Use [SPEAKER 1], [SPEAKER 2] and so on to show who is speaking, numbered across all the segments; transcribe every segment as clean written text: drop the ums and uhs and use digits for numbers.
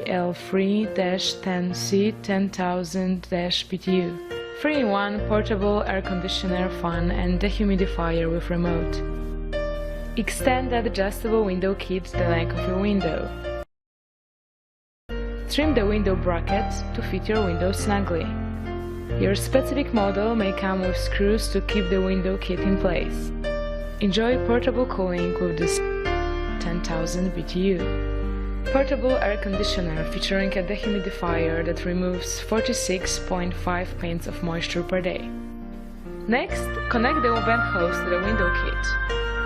[SPEAKER 1] BL3-10C10000-BTU. 3-in-1 portable air conditioner, fan and dehumidifier with remote. Extend that adjustable window kit the length of your window. Trim the window bracket to fit your window snugly. Your specific model may come with screws to keep the window kit in place. Enjoy portable cooling with this 10,000 BTU. Portable air conditioner featuring a dehumidifier that removes 46.5 pints of moisture per day. Next, connect the vent hose to the window kit.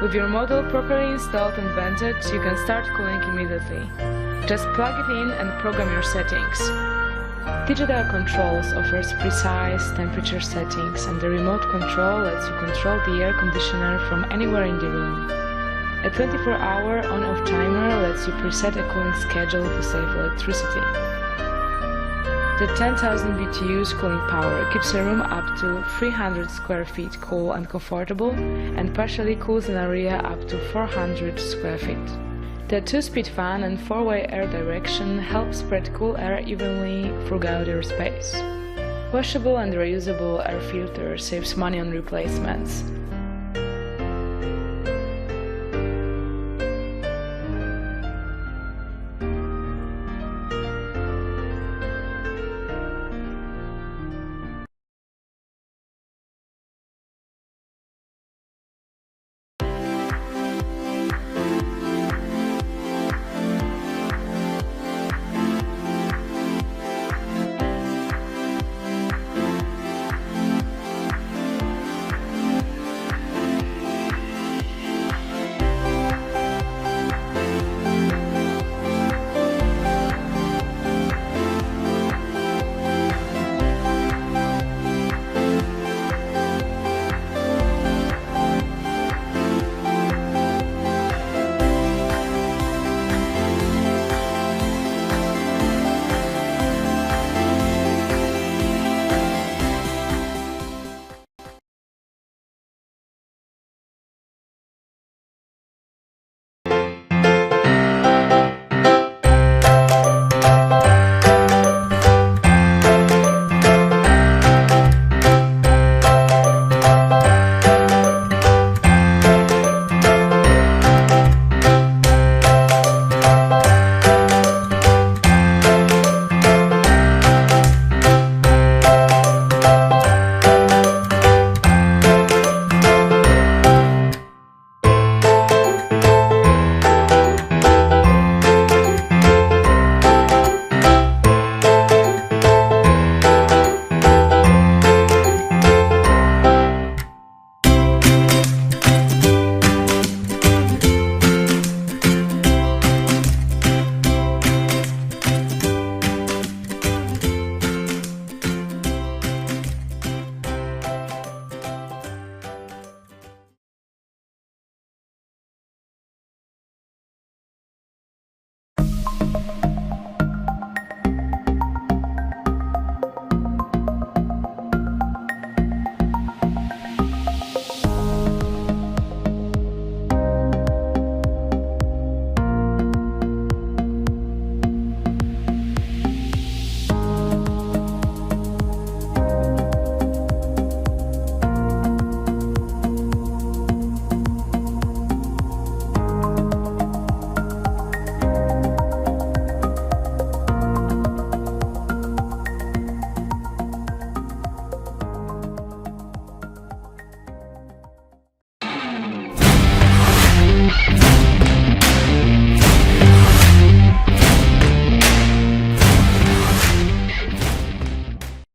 [SPEAKER 1] With your model properly installed and vented, you can start cooling immediately. Just plug it in and program your settings. Digital Controls offers precise temperature settings, and the remote control lets you control the air conditioner from anywhere in the room. A 24-hour on-off timer lets you preset a cooling schedule to save electricity. The 10,000 BTU's cooling power keeps a room up to 300 square feet cool and comfortable, and partially cools an area up to 400 square feet. The 2-speed fan and 4-way air direction help spread cool air evenly throughout your space. Washable and reusable air filter saves money on replacements.